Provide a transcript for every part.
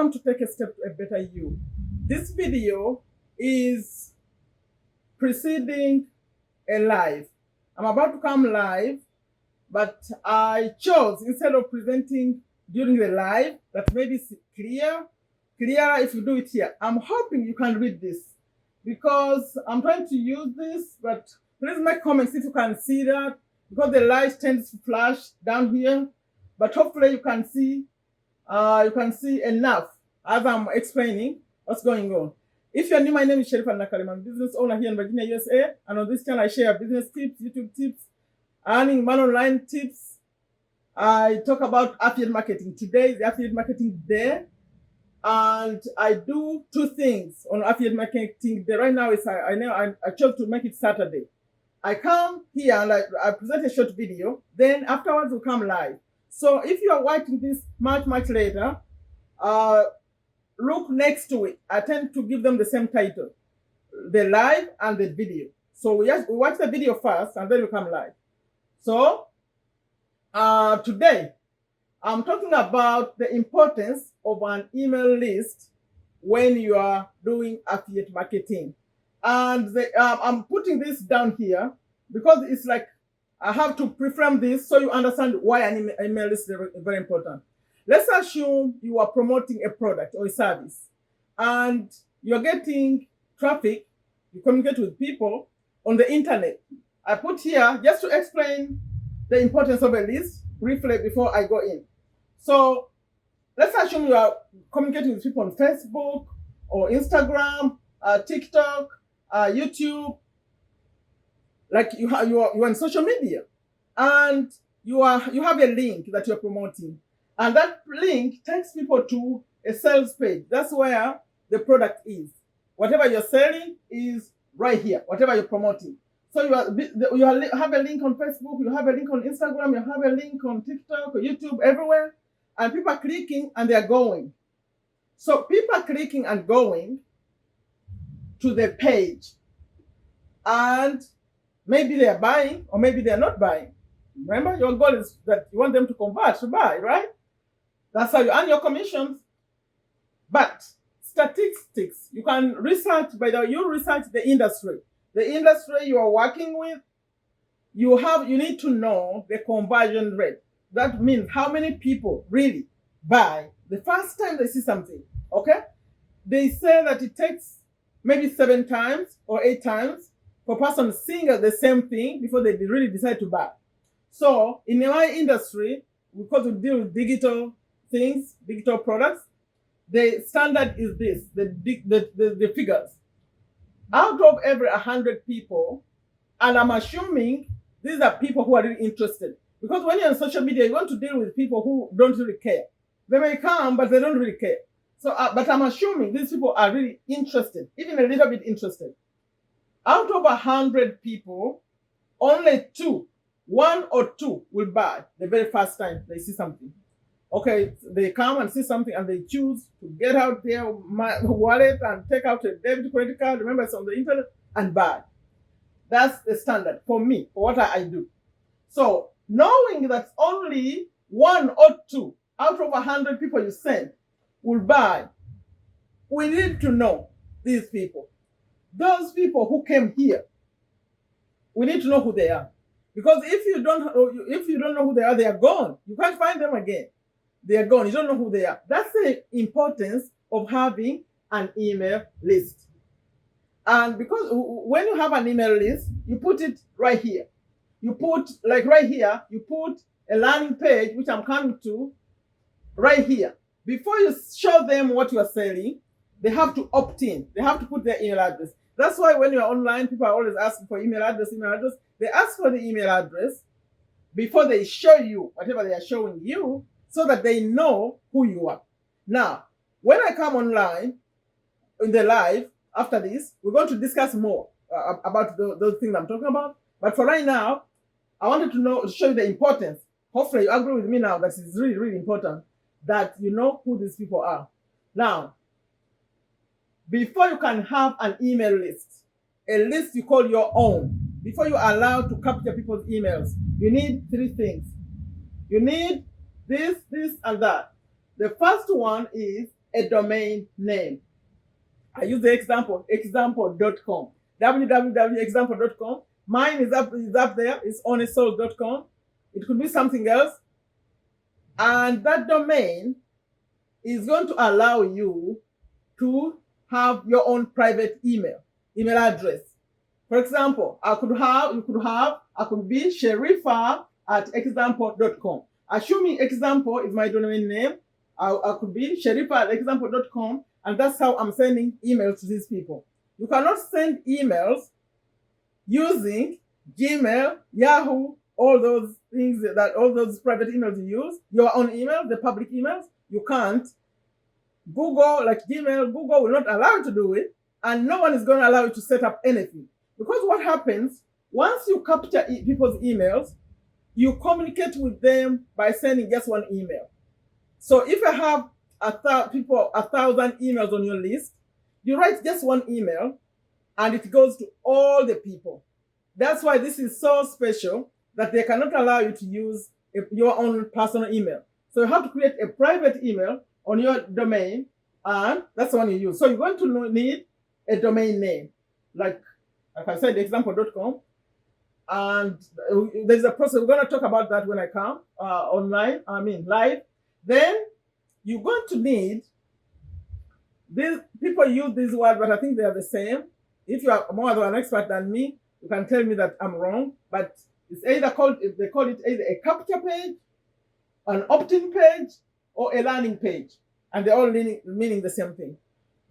Welcome to Take a Step to a Better You. This video is preceding a live. I'm about to come live, but I chose, instead of presenting during the live, that maybe it's clearer if you do it here. I'm hoping you can read this because I'm trying to use this, but please make comments if you can see that, because the light tends to flash down here, but hopefully you can see enough as I'm explaining what's going on. If you're new, my name is Sherifa Nakalema. I'm a business owner here in Virginia, USA, and on this channel I share business tips, YouTube tips, earning money online tips. I talk about affiliate marketing. Today is the affiliate marketing day, and I do two things on affiliate marketing day. Right now I chose to make it Saturday. I come here and I present a short video, then afterwards we'll come live. So if you are watching this much later, look next to it. I tend to give them the same title, the live and the video. So we watch the video first and then we come live. So today I'm talking about the importance of an email list when you are doing affiliate marketing. And I'm putting this down here because it's like I have to preframe this so you understand why an email list is very important. Let's assume you are promoting a product or a service and you're getting traffic, you communicate with people on the internet. I put here just to explain the importance of a list briefly before I go in. So let's assume you are communicating with people on Facebook or Instagram, TikTok, YouTube, like you're on social media, and you have a link that you're promoting, and that link takes people to a sales page. That's where the product is. Whatever you're selling is right here, whatever you're promoting. So you have a link on Facebook, you have a link on Instagram, you have a link on TikTok or YouTube, everywhere, and people are clicking and they're going. So people are clicking and going to the page, and maybe they are buying or maybe they are not buying. Remember, your goal is that you want them to convert to buy, right? That's how you earn your commissions. But statistics, you can research, you research the industry you are working with. You need to know the conversion rate. That means how many people really buy the first time they see something. Okay? They say that it takes maybe 7 times or 8 times for a person seeing the same thing before they really decide to buy. So in my industry, because we deal with digital things, digital products, the standard is this, the figures. Out of every 100 people, and I'm assuming these are people who are really interested. Because when you're on social media, you want to deal with people who don't really care. They may come, but they don't really care. So, but I'm assuming these people are really interested, even a little bit interested. Out of 100 people, only 1 or 2 will buy the very first time they see something. Okay, they come and see something and they choose to get out their wallet and take out a debit credit card, remember it's on the internet, and buy. That's the standard for me, for what I do. So knowing that only 1 or 2 out of 100 people you send will buy, we need to know these people. Those people who came here, we need to know who they are. Because if you don't know who they are, they are gone. You can't find them again. They are gone. You don't know who they are. That's the importance of having an email list. And because when you have an email list, you put it right here. You put, like right here, you put a landing page, which I'm coming to, right here. Before you show them what you are selling, they have to opt in. They have to put their email address. That's why when you're online, people are always asking for email address. They ask for the email address before they show you whatever they are showing you, so that they know who you are. Now, when I come online in the live after this, we're going to discuss more about those things I'm talking about. But for right now, I wanted to show you the importance. Hopefully you agree with me now that it's really important that you know who these people are. Now, before you can have an email list, a list you call your own, before you are allowed to capture people's emails, you need 3 things. You need this, and that. The first one is a domain name. I use the example.com, www.example.com. Mine is up there. It's honestsoul.com. It could be something else. And that domain is going to allow you to have your own private email address. For example, I could be Sherifa@example.com. Assuming example is my domain name, I could be Sherifa@example.com, and that's how I'm sending emails to these people. You cannot send emails using Gmail, Yahoo, all those things all those private emails you use, your own email, the public emails. You can't. Google, like Gmail, Google will not allow you to do it, and no one is going to allow you to set up anything. Because what happens, once you capture people's emails, you communicate with them by sending just one email. So if you have 1,000 emails on your list, you write just one email, and it goes to all the people. That's why this is so special, that they cannot allow you to use your own personal email. So you have to create a private email on your domain, and that's the one you use. So you're going to need a domain name, like I said, example.com. And there's a process. We're going to talk about that when I come live. Then you're going to need these. People use these words, but I think they are the same. If you are more of an expert than me, you can tell me that I'm wrong. But it's they call it either a capture page, an opt-in page, or a landing page, and they're all meaning the same thing,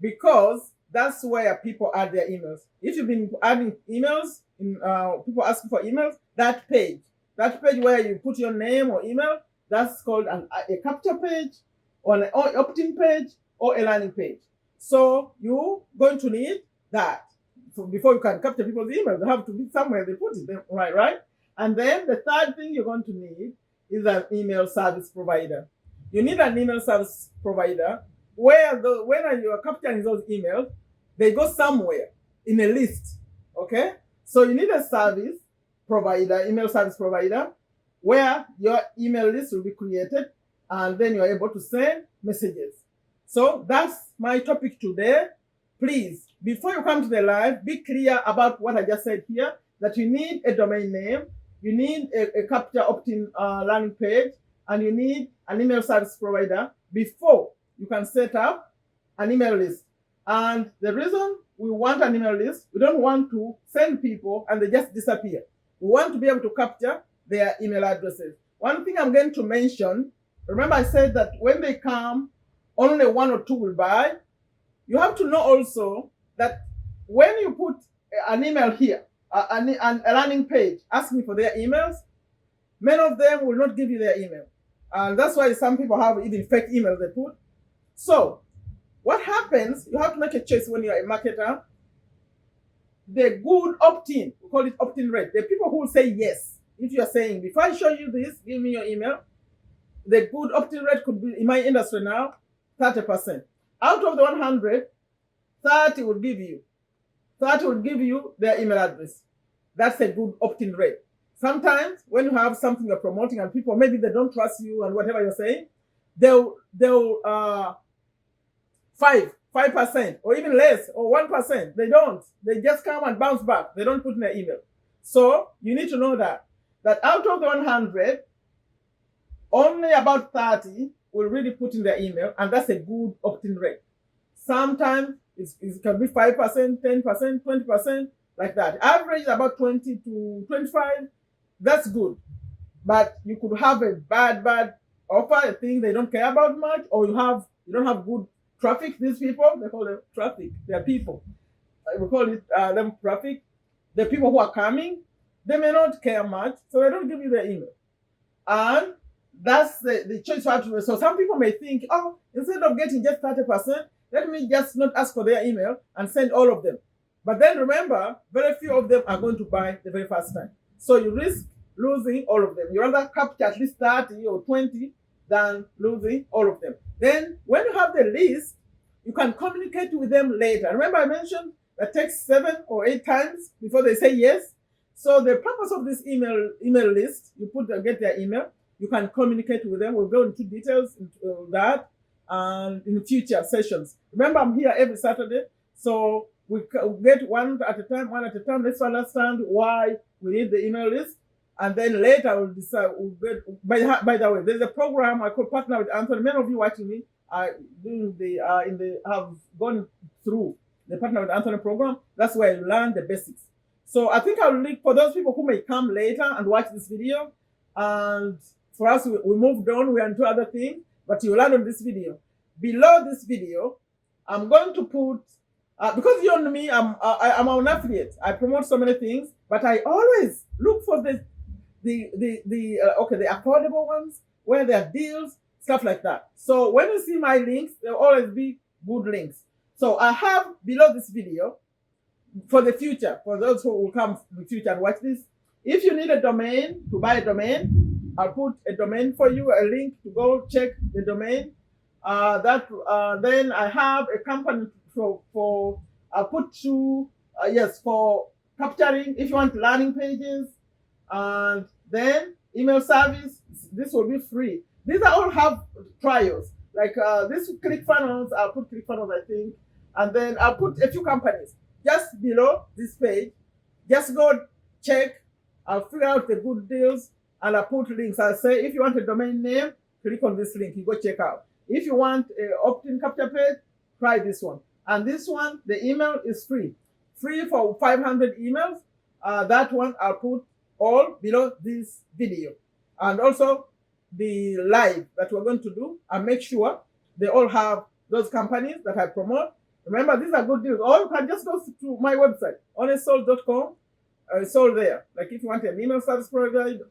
because that's where people add their emails. If you've been adding emails, people asking for emails, that page where you put your name or email, that's called a capture page, or an opt-in page, or a landing page. So you're going to need that. So before you can capture people's emails, they have to be somewhere they put it, right? And then the third thing you're going to need is an email service provider. You need an email service provider where when you are capturing those emails, they go somewhere in a list. Okay? So you need a service provider, email service provider, where your email list will be created, and then you're able to send messages. So that's my topic today. Please, before you come to the live, be clear about what I just said here, that you need a domain name, you need a capture opt-in landing page, and you need an email service provider before you can set up an email list. And the reason we want an email list, we don't want to send people and they just disappear. We want to be able to capture their email addresses. One thing I'm going to mention, remember I said that when they come, only one or two will buy. You have to know also that when you put an email here, a landing page asking for their emails, many of them will not give you their email. And that's why some people have even fake emails they put. So what happens, you have to make a choice when you're a marketer. The good opt-in, we call it opt-in rate, the people who will say yes. If you're saying, before I show you this, give me your email, the good opt-in rate could be, in my industry now, 30%. Out of the 100, 30 will give you their email address. That's a good opt-in rate. Sometimes when you have something you're promoting and people, maybe they don't trust you and whatever you're saying, they'll 5% or even less, or 1%. They don't. They just come and bounce back. They don't put in their email. So you need to know that out of the 100, only about 30 will really put in their email, and that's a good opt-in rate. Sometimes it can be 5%, 10%, 20%, like that. Average about 20 to 25. That's good. But you could have a bad offer, a thing they don't care about much, or you don't have good traffic. These people, they call them traffic. They are people. We call it them traffic. The people who are coming, they may not care much, so they don't give you their email. And that's the choice you have to make. So some people may think, oh, instead of getting just 30%, let me just not ask for their email and send all of them. But then remember, very few of them are going to buy the very first time. So you risk losing all of them. You rather capture at least 30 or 20 than losing all of them. Then when you have the list, you can communicate with them later. Remember I mentioned that takes 7 or 8 times before they say yes. So the purpose of this email list, you get their email, you can communicate with them. We'll go into details into that. and in future sessions. Remember, I'm here every Saturday, so we get one at a time. Let's understand why we need the email list, and then later we'll decide. We'll get, by the way, there's a program I could partner with Anthony. Many of you watching me are doing have gone through the partner with Anthony program. That's where you learn the basics. So I think I'll link for those people who may come later and watch this video. And for us, we moved on. We're into other things, but you learn on this video. Below this video, I'm going to put because you know me, I'm an affiliate. I promote so many things, but I always look for the affordable ones where there are deals, stuff like that. So when you see my links, there'll always be good links. So I have below this video for the future, for those who will come in the future and watch this. If you need a domain, to buy a domain, I'll put a domain for you, a link to go check the domain. Then I have a company for I'll put two for capturing if you want landing pages, and then email service. This will be free. These are all have trials. Like this ClickFunnels, I'll put ClickFunnels, I think, and then I'll put a few companies just below this page. Just go check. I'll figure out the good deals and I'll put links. I'll say if you want a domain name, click on this link. You go check out. If you want an opt-in capture page, try this one. And this one, the email is free. Free for 500 emails. That one I'll put all below this video. And also the live that we're going to do, and make sure they all have those companies that I promote. Remember, these are good deals. Or you can just go to my website, honestsold.com. It's all there. Like if you want an email service provider, you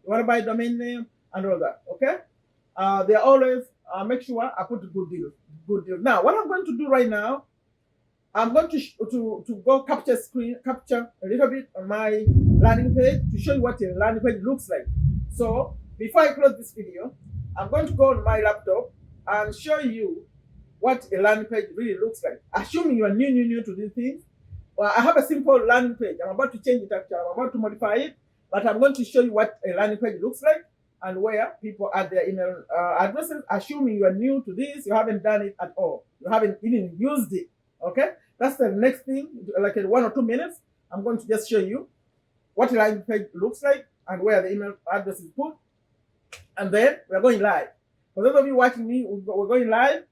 want to buy a domain name and all that. Okay? They're always make sure I put good deals. Good deals. Now, what I'm going to do right now, I'm going to go capture a little bit on my landing page to show you what a landing page looks like. So before I close this video, I'm going to go on my laptop and show you what a landing page really looks like. Assuming you are new to these things, well, I have a simple landing page. I'm about to change it actually. I'm about to modify it, but I'm going to show you what a landing page looks like and where people add their email addresses. Assuming you are new to this, you haven't done it at all. You haven't even used it. Okay? That's the next thing. Like in 1 or 2 minutes, I'm going to just show you what a landing page looks like and where the email address is put. And then we're going live. For those of you watching me, we're going live.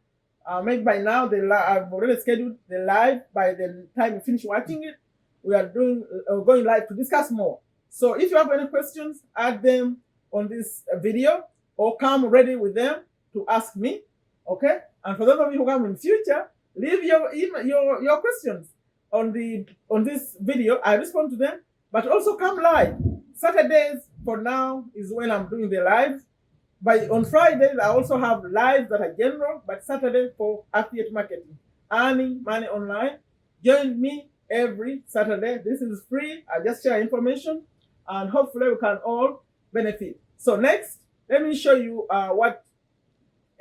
Maybe by now, I've already scheduled the live. By the time you finish watching it, we are going live to discuss more. So if you have any questions, add them on this video or come ready with them to ask me. Okay? And for those of you who come in future, leave your questions on this video. I respond to them, but also come live. Saturdays for now is when I'm doing the lives. On Fridays, I also have lives that are general, but Saturday for affiliate marketing, earning money online. Join me every Saturday. This is free. I just share information, and hopefully we can all benefit. So next, let me show you what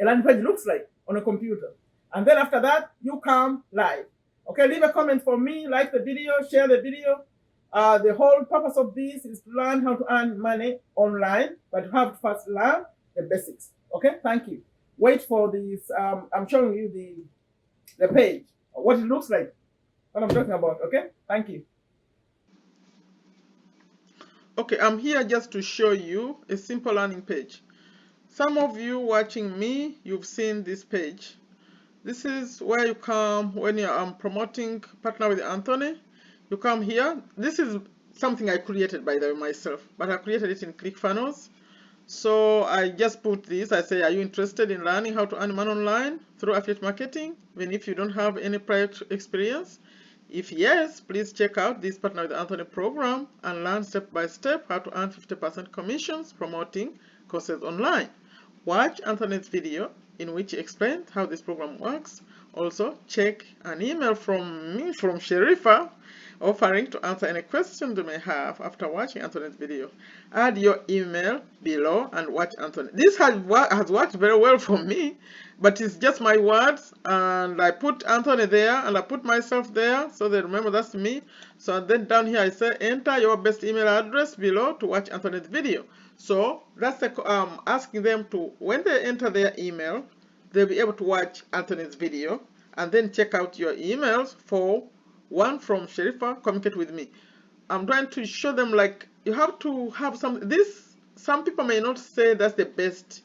a landing page looks like on a computer. And then after that, you come live. Okay, leave a comment for me, like the video, share the video. The whole purpose of this is to learn how to earn money online, but you have to first learn the basics. Okay, thank you. Wait for this. I'm showing you the page, what it looks like, what I'm talking about. Okay, thank you. Okay, I'm here just to show you a simple landing page. Some of you watching me, you've seen this page. This is where you come when I'm promoting Partner with Anthony. You come here. This is something I created, by the way, myself, but I created it in ClickFunnels. So I just put this. I say, are you interested in learning how to earn money online through affiliate marketing, even if you don't have any prior experience? If yes, please check out this Partner with Anthony program and learn step by step how to earn 50% commissions promoting courses online. Watch Anthony's video in which he explains how this program works. Also, check an email from me, from Sherifa, offering to answer any questions you may have after watching Anthony's video. Add your email below and watch Anthony. This has worked very well for me, but it's just my words, and I put Anthony there and I put myself there so they remember that's me. So then down here I say enter your best email address below to watch Anthony's video. So that's asking them to, when they enter their email, they'll be able to watch Anthony's video and then check out your emails for one from Sherifa, communicate with me. I'm trying to show them, like, you have to have some people may not say that's the best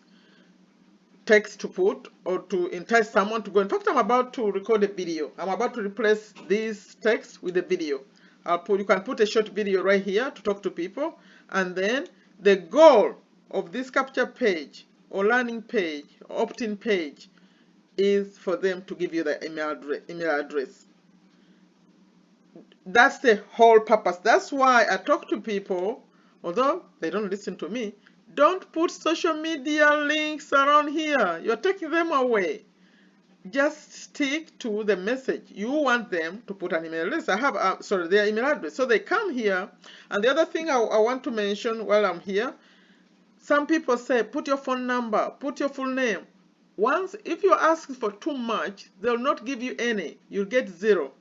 text to put or to entice someone to go. In fact, I'm about to record a video. I'm about to replace this text with a video. You can put a short video right here to talk to people, and then the goal of this capture page or landing page, opt-in page, is for them to give you the email address. That's the whole purpose. That's why I talk to people, although they don't listen to me. Don't put social media links around here. You're taking them away. Just stick to the message. You want them to put an email list. I have, their email address. So they come here. And the other thing I want to mention while I'm here, some people say, put your phone number, put your full name. If you're asking for too much, they'll not give you any. You'll get 0.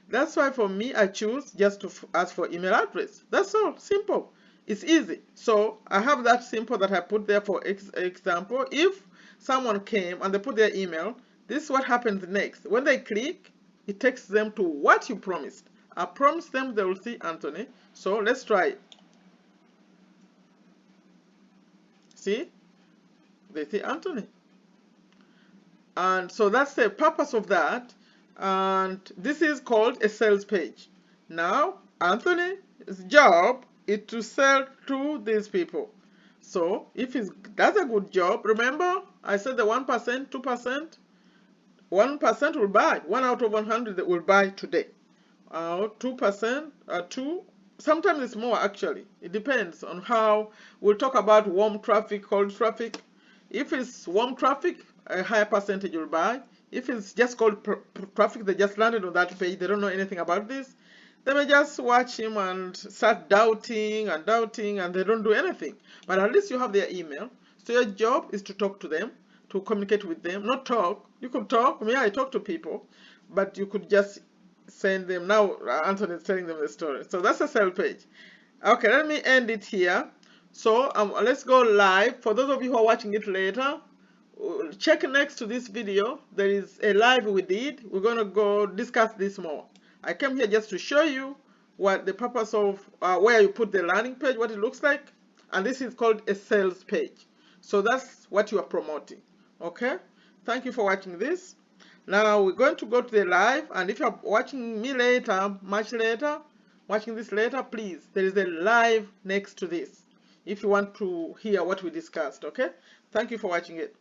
That's why for me, I choose just to ask for email address. That's all. Simple. It's easy. So I have that simple that I put there for example. If someone came and they put their email, this is what happens next. When they click, it takes them to what you promised. I promised them they will see Anthony. So let's try it. See? They see Anthony. And so that's the purpose of that. And this is called a sales page. Now, Anthony's job is to sell to these people. So if he does a good job, remember I said the 1%, 2%, 1% will buy. 1 out of 100 that will buy today. 2%, 2. Sometimes it's more actually. It depends on how. We'll talk about warm traffic, cold traffic. If it's warm traffic, a higher percentage will buy. If it's just cold traffic, they just landed on that page, they don't know anything about this, they may just watch him and start doubting, and they don't do anything. But at least you have their email. So your job is to talk to them, to communicate with them. Not talk. You could talk. I mean, I talk to people, but you could just send them. Now Anthony is telling them the story. So that's a sell page. Okay, let me end it here. So let's go live. For those of you who are watching it later, check next to this video. There is a live we did. We're going to go discuss this more. I came here just to show you what the purpose of where you put the landing page, what it looks like. And this is called a sales page. So that's what you are promoting. Okay? Thank you for watching this. Now we're going to go to the live. And if you're watching me later, much later, watching this later, please, there is a live next to this if you want to hear what we discussed. Okay? Thank you for watching it.